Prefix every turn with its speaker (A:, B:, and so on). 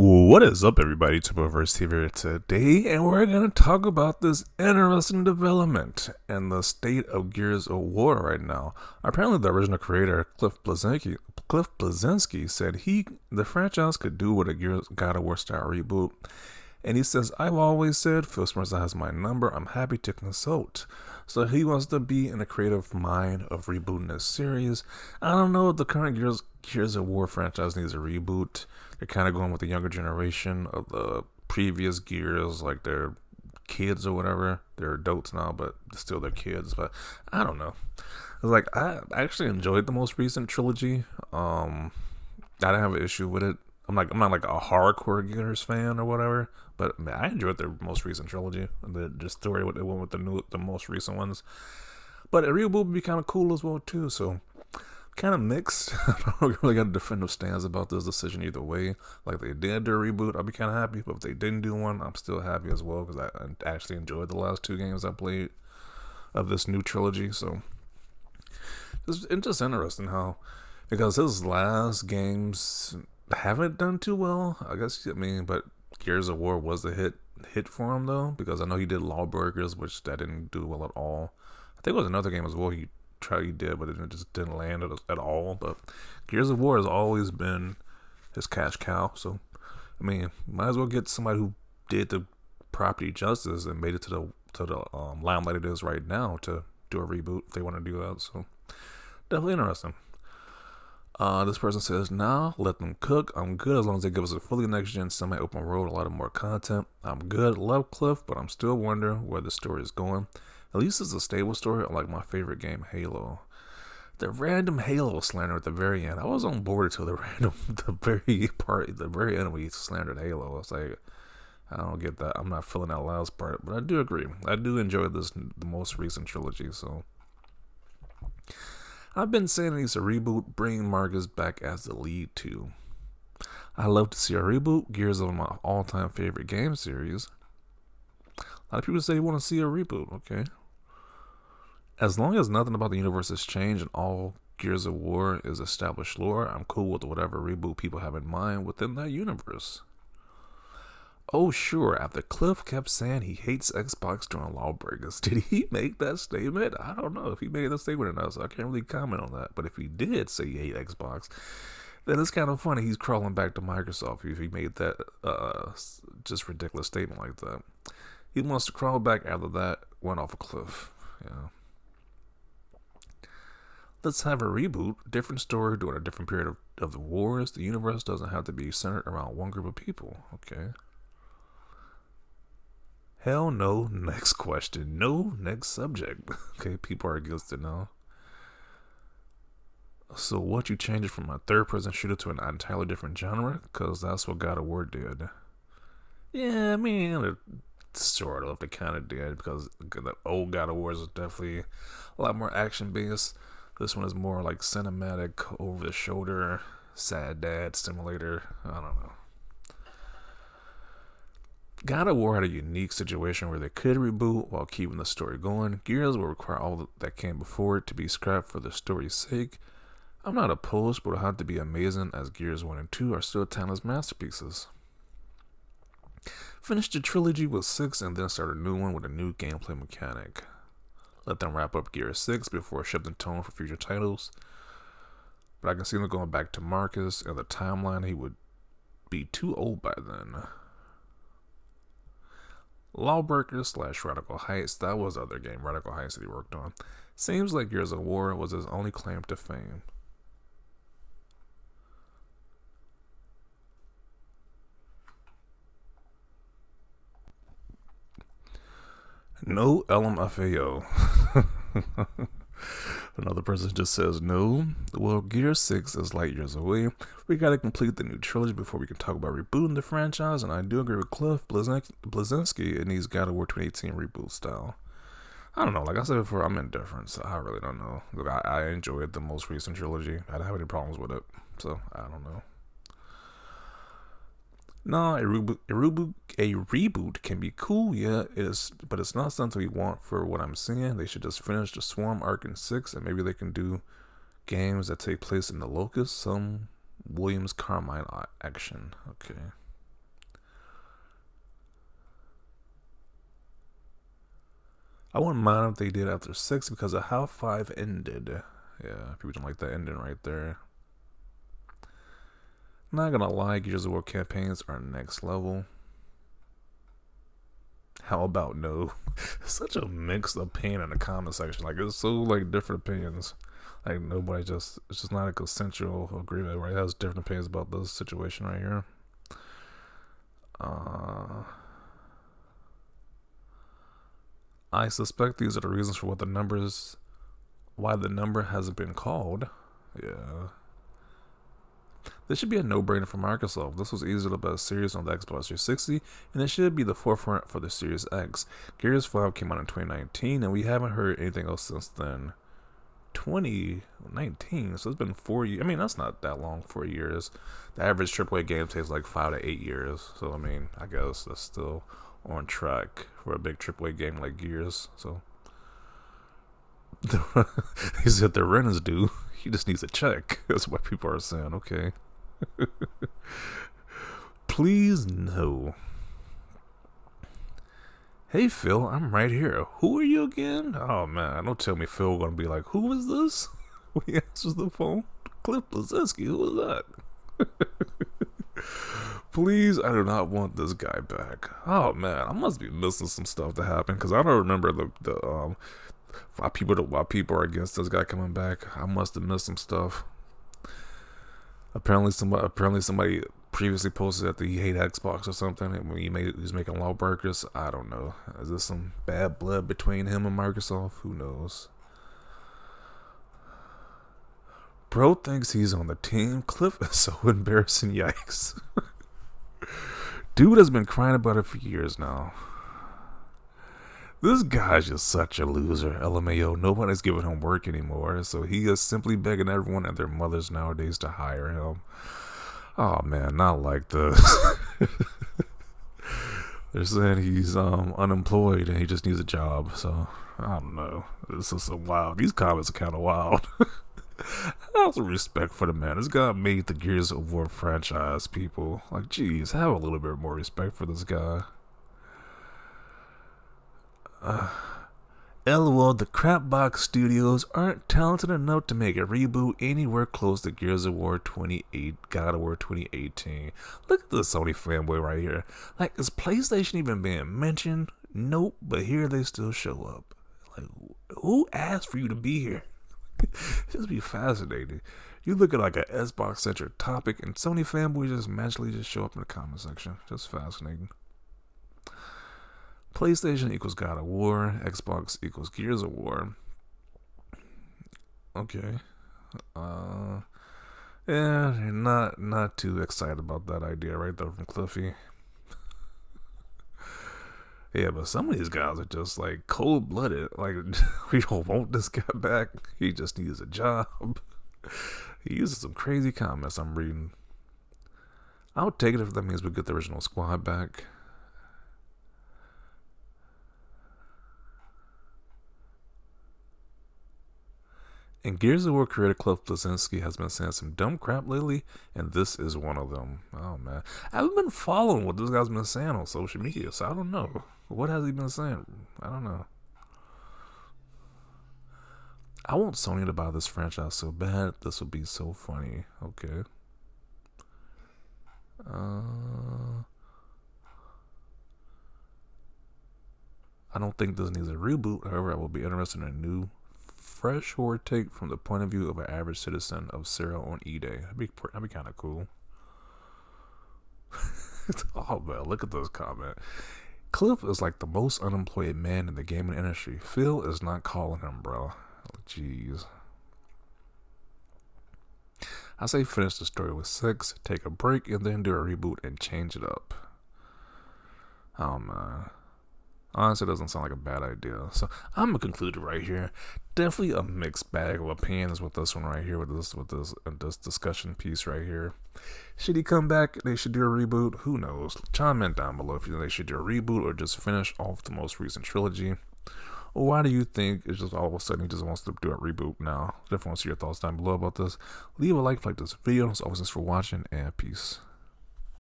A: What is up, everybody? Tuberverse TV today, and we're going to talk about this interesting development and the state of Gears of War right now. Apparently, the original creator, Cliff Bleszinski, said the franchise could do with a Gears God of War style reboot. And he says, "I've always said Phil Spencer has my number. I'm happy to consult." So he wants to be in the creative mind of rebooting this series. I don't know if the current Gears of War franchise needs a reboot. They're kind of going with the younger generation of the previous Gears, like they're kids or whatever. They're adults now, but still they're kids. But I don't know. It's like I actually enjoyed the most recent trilogy. I didn't have an issue with it. I'm not like a hardcore Gears fan or whatever, but man, I enjoyed their most recent trilogy. The story what they went with the most recent ones. But a reboot would be kind of cool as well too. So kind of mixed. I don't really got a definitive stance about this decision either way. Like they did do a reboot, I'll be kind of happy. But if they didn't do one, I'm still happy as well because I actually enjoyed the last two games I played of this new trilogy. So it's just interesting how, because his last games haven't done too well, I guess. But Gears of War was a hit for him though, because I know he did Lawbreakers, which that didn't do well at all. I think it was another game as well he did, but it just didn't land at all. But Gears of War has always been his cash cow. So might as well get somebody who did the property justice and made it to the limelight it is right now to do a reboot if they want to do that. So definitely interesting. This person says, "Nah, let them cook. I'm good as long as they give us a fully next-gen semi-open world, a lot of more content. I'm good. Love Cliff, but I'm still wondering where the story is going. At least it's a stable story, unlike my favorite game, Halo." The random Halo slander at the very end. I was on board until the very end when he slandered Halo. I was like, I don't get that. I'm not feeling that last part, but I do agree. I do enjoy the most recent trilogy, so. I've been saying it needs a reboot, bring Marcus back as the lead too. I love to see a reboot. Gears is my all-time favorite game series. A lot of people say they want to see a reboot, okay. As long as nothing about the universe has changed and all Gears of War is established lore, I'm cool with whatever reboot people have in mind within that universe. Oh sure, after Cliff kept saying he hates Xbox during Lawbreakers. Did he make that statement? I don't know if he made that statement or not, so I can't really comment on that. But if he did say he hates Xbox, then it's kind of funny he's crawling back to Microsoft if he made that just ridiculous statement like that. He wants to crawl back after that went off a cliff. Yeah. Let's have a reboot, different story during a different period of the wars. The universe doesn't have to be centered around one group of people. Okay. Hell no. Next question. No. Next subject. Okay, people are against it now. So what, you change it from a third-person shooter to an entirely different genre? Because that's what God of War did. Yeah, sort of. They kind of did, because the old God of War is definitely a lot more action-based. This one is more like cinematic, over-the-shoulder, sad dad simulator. I don't know. God of War had a unique situation where they could reboot while keeping the story going. Gears will require all that came before it to be scrapped for the story's sake. I'm not opposed, but it'll have to be amazing, as Gears 1 and 2 are still timeless masterpieces. Finished the trilogy with 6 and then start a new one with a new gameplay mechanic. Let them wrap up Gears 6 before shifting tone for future titles. But I can see them going back to Marcus and the timeline. He would be too old by then. Lawbreakers / Radical Heights, that was the other game, Radical Heights, that he worked on. Seems like Gears of War was his only claim to fame. No LMFAO. Another person just says no. Well, Gear 6 is light years away. We gotta complete the new trilogy before we can talk about rebooting the franchise, and I do agree with Cliff Bleszinski. It needs God of War 2018 reboot style. I don't know, like I said before, I'm indifferent, so I really don't know. Look, I enjoyed the most recent trilogy. I didn't have any problems with it, so I don't know. No, a reboot can be cool, yeah, but it's not something we want for what I'm seeing. They should just finish the Swarm arc in 6, and maybe they can do games that take place in the Locust, some Williams Carmine action. Okay. I wouldn't mind if they did after 6 because of how 5 ended. Yeah, people don't like that ending right there. Not gonna lie, Gears of War campaigns are next level. How about no? Such a mixed opinion in the comment section. Like, it's so like different opinions. Like, nobody just, it's just not a consensual agreement. Right, has different opinions about this situation right here. I suspect these are the reasons for why the number hasn't been called. Yeah. This should be a no-brainer for Microsoft. This was easily the best series on the Xbox 360, and it should be the forefront for the Series X. Gears 5 came out in 2019, and we haven't heard anything else since then. 2019, so it's been 4 years. I mean, that's not that long, 4 years. The average AAA game takes like 5 to 8 years, so I mean, I guess that's still on track for a big AAA game like Gears. So he said the rent is due. He just needs a check. That's what people are saying. Okay. Please no. Hey Phil, I'm right here. Who are you again? Oh man, don't tell me Phil gonna be like, who is this? When he answers the phone, Cliff Bleszinski. Who is that? Please, I do not want this guy back. Oh man, I must be missing some stuff to happen because I don't remember the why people are against this guy coming back. I must have missed some stuff. Apparently somebody previously posted that he hate Xbox or something, and when he was making lawbreakers. I don't know. Is this some bad blood between him and Microsoft? Who knows? Bro thinks he's on the team. Cliff is so embarrassing. Yikes. Dude has been crying about it for years now. This guy's just such a loser. LMAO, nobody's giving him work anymore, so he is simply begging everyone and their mothers nowadays to hire him. Oh man, not like this. They're saying he's unemployed and he just needs a job, so I don't know. This is so wild. These comments are kind of wild. I have some respect for the man. This guy made the Gears of War franchise, people. Like, geez, have a little bit more respect for this guy. LOL, the Crapbox Studios aren't talented enough to make a reboot anywhere close to Gears of War 28, God of War 2018. Look at this Sony fanboy right here. Like, is PlayStation even being mentioned? Nope, but here they still show up. Like, who asked for you to be here? Just be fascinating. You look at like a Xbox centric topic and Sony fanboys just magically just show up in the comment section. Just fascinating. PlayStation equals God of War. Xbox equals Gears of War. Okay. Yeah, not too excited about that idea right there from Cliffy. Yeah, but some of these guys are just like cold-blooded. Like, we don't want this guy back. He just needs a job. He uses some crazy comments I'm reading. I'll take it if that means we get the original squad back. And Gears of War creator Cliff Bleszinski has been saying some dumb crap lately, and this is one of them. Oh man, I haven't been following what this guy's been saying on social media, so I don't know. What has he been saying? I don't know. I want Sony to buy this franchise so bad. This would be so funny. Okay. I don't think this needs a reboot. However, I will be interested in a new, fresh horror take from the point of view of an average citizen of Sarah on E-Day. That'd be kind of cool. Oh man, look at this comment. Cliff is like the most unemployed man in the gaming industry. Phil is not calling him, bro. Jeez. I say finish the story with 6, take a break, and then do a reboot and change it up. Oh man. Honestly, it doesn't sound like a bad idea. So I'm gonna conclude it right here. Definitely a mixed bag of opinions with this one right here, with this discussion piece right here. Should he come back? They should do a reboot. Who knows? Chime in down below if you think they should do a reboot or just finish off the most recent trilogy. Or why do you think it's just all of a sudden he just wants to do a reboot now? Definitely want to see your thoughts down below about this. Leave a like this video. As always, thanks for watching, and peace.